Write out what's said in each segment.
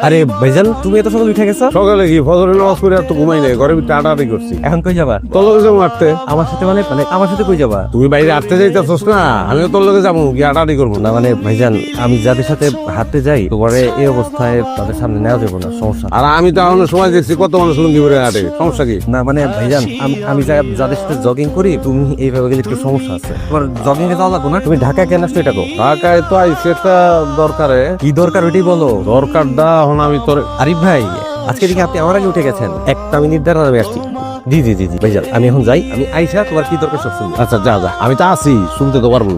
আরে ভাইজান, তুমি এত সকালে উঠে গেছো? সকালে কি ফজরের নামাজ পড়ে আর তো ঘুমাই নাই, ঘরে টাটাটি করছি। এখন কই যাবা? তোর লগে যাবো হাঁটতে। আমার সাথে মানে আমার সাথে কই যাবা? তুমি বাইরে হাঁটতে যাইতেছস না, আমিও তোর লগে যাবো, কি হাঁটাহাঁটি করবো না। না মানে ভাইজান, আমি যাদের সাথে হাঁটতে যাই তোমারে এই অবস্থায় তাদের সামনে নেওয়া যাবো না, সমস্যা। আর আমি তো এখন সময় দেখছি কত মানুষ লুঙ্গি পরে হাঁটে, সমস্যা কি? না মানে ভাইজান, আমি যাদের সাথে জগিং করি, তুমি এইভাবে গেলে একটু সমস্যা আছে। তোমার জগিং এ যাওয়া লাগবো না। তুমি ঢাকায় কেন আসছো এটা কো? ঢাকায় তো আইসি একটা দরকারে। কি দরকার ওইটাই বলো। দরকারটা এখন আমি তোর আরিফ ভাই, আজকে দিকে আপনি আমার আগে উঠে গেছেন। একটা মিনিট দাঁড়ান, আমি আসছি। জি জি জি জি ভাইজান, আমি এখন যাই। আমি আইসা তোমার কি দরকার সব শুনবো। আচ্ছা যা যা, আমি তো আছি, শুনতে তো পারবো।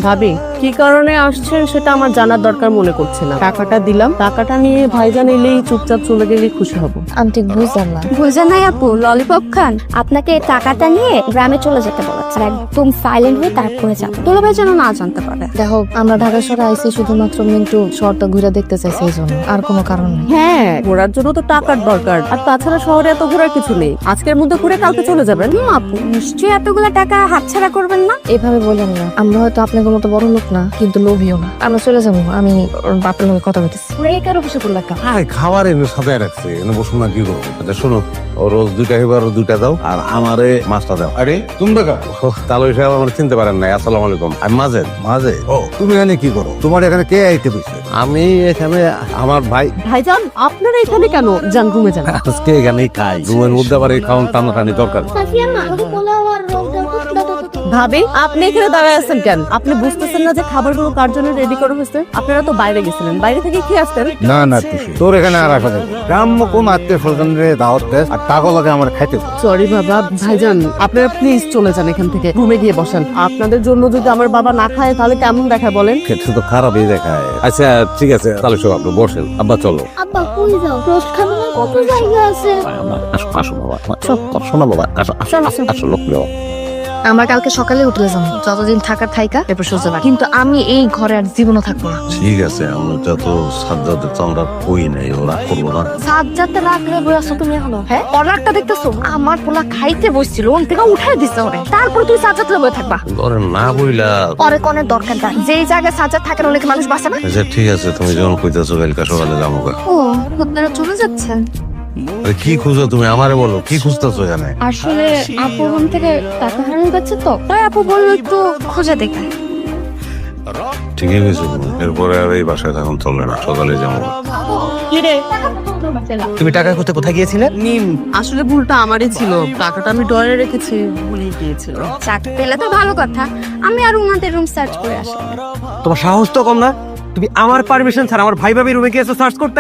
ভাবি কি কারণে আসছেন সেটা আমার জানার দরকার মনে করছে না। টাকাটা দিলাম, টাকাটা নিয়ে ভাইজান এলেই চুপচাপ চলে গেলেই খুশি হব। আমি ঠিক বুঝলাম না। বুঝে নাই আপু, ললিপপ খান। আপনাকে টাকাটা নিয়ে গ্রামে চলে যেতে বলেছে, আর একদম সাইলেন্ট হয়ে তারপরে যাবে, তোলো ভাই যেন না জানতে পারে। দেখো, আমরা ঢাকা শহরে আইসি শুধুমাত্র মিন্টু শহরটা ঘুরে দেখতে চাইছি, এই জন্য, আর কোনো কারণ নেই। হ্যাঁ, ঘোরার জন্য তো টাকার দরকার, আর তাছাড়া শহরে এত ঘোরার কিছু নেই। আজকের মধ্যে ঘুরে কালকে চলে যাবেন। আপু নিশ্চয়ই এতগুলো টাকা হাতছাড়া করবেন না। এভাবে বলেন না, আমরা হয়তো আপনাদের মতো বড় লোক না, কিন্তু লোভিও না। আমরা চলে যাবো, আমি ওর বাপের লগে কথা বলতেছি। কার অফিসে করলাম হ্যাঁ, খাবার এনে সাজায় রাখছে, এনে বসুন না, কি করবো? আচ্ছা শোনো, ও রোজ দুইটা এবার দুইটা দাও, আর আমারে মাছটা দাও। আরে তুমি দেখা তাহলে সাহেব আমার চিনতে পারেন নাই। আসসালামু আলাইকুম, আমি মাজেদ। মাঝে ও তুমি এখানে কি করো? তোমার এখানে কে আইতে বসে? আমি এখানে আমার ভাই ভাইজান, আপনারা এখানে কেন? যান রুমে যান। আজকে এখানেই খাই, রুমের মধ্যে আবার এই খাওয়ান টানাটানি দরকার। ভাবি, আপনি এখানে দাঁড়ায় আছেন কেন? আপনি বুঝতেছেন না যে খাবারগুলো কার জন্য রেডি করা হয়েছে? আপনারা তো বাইরে গেছিলেন, বাইরে থেকে খেয়ে আসতেন। না না পিসি, তোর এখানে আর রাখা যাবে না। গ্রাম্য কোন আত্মীয় স্বজনের দাওয়াত দেয় আর টাকা লাগে আমার খাইতে দাও। সরি বাবা। ভাইজান, আপনারা প্লিজ চলে যান এখান থেকে, রুমে গিয়ে বসেন। আপনাদের জন্য যদি আমার বাবা না খায় তাহলে কেমন দেখায় বলেন? খেতে তো খারাপই দেখায়। আচ্ছা ঠিক আছে, তাহলে সব আপনি বসেন। আব্বা চলো। আব্বা কই যাও? রোজ খাবে না, কত জায়গা আছে। আসো আসো বাবা, শোনো বাবা, আসো আসো আসো, লোক নেওয়া। আমরা কালকে সকালে হোটেলে যাবো, যতদিন থাকার থাইকা এরপর সোজা বাড়ি। কিন্তু আমি এই ঘরে আর জীবনও থাকবো না। ঠিক আছে, আমরা যত সাজ্জাদের তো আমরা কই নাই, ওরা করবো না। সাজ্জাতে রাখলে বই আসো তুমি এখনো? হ্যাঁ, অর্ডারটা দেখতেছো? আমার পোলা খাইতে বসছিল, ওন থেকে উঠাই দিচ্ছে ওরে। তারপর তুই সাজ্জাত বই থাকবা? ধরে না বইলা। পরে কনের দরকার নাই, যেই জায়গায় সাজ্জাত থাকে অনেক মানুষ বাসে না। আচ্ছা ঠিক আছে, তুমি যখন কইতেছো কালকে সকালে যাবো। ও, আপনারা চলে যাচ্ছেন? আরে কি খুঁজো তুমি, আমারে বলো কি খুঁজতেছো এখানে? আসলে আপু রুম থেকে টাকা হারিয়ে গেছে, তো তাই আপু বললো একটু খুঁজে দেখে। ঠিকই কইছো, এরপরে আর এই বাসায় তখন চলবে না, সকালে যাবো। তুমি টাকা করতে কোথায় গিয়েছিলে? নিম, আসলে ভুলটা আমারই ছিল। টাকাটা আমি ডয়ারে রেখেছি, ভুলেই গিয়েছিল। চাক পেলে তো ভালো কথা। আমি আর ওনাদের রুম সার্চ করে আসলাম। তোমার সাহস তো কম না? তুমি আমার পারমিশন ছাড়া আমার ভাই ভাবি রুমে গিয়েছো সার্চ করতে?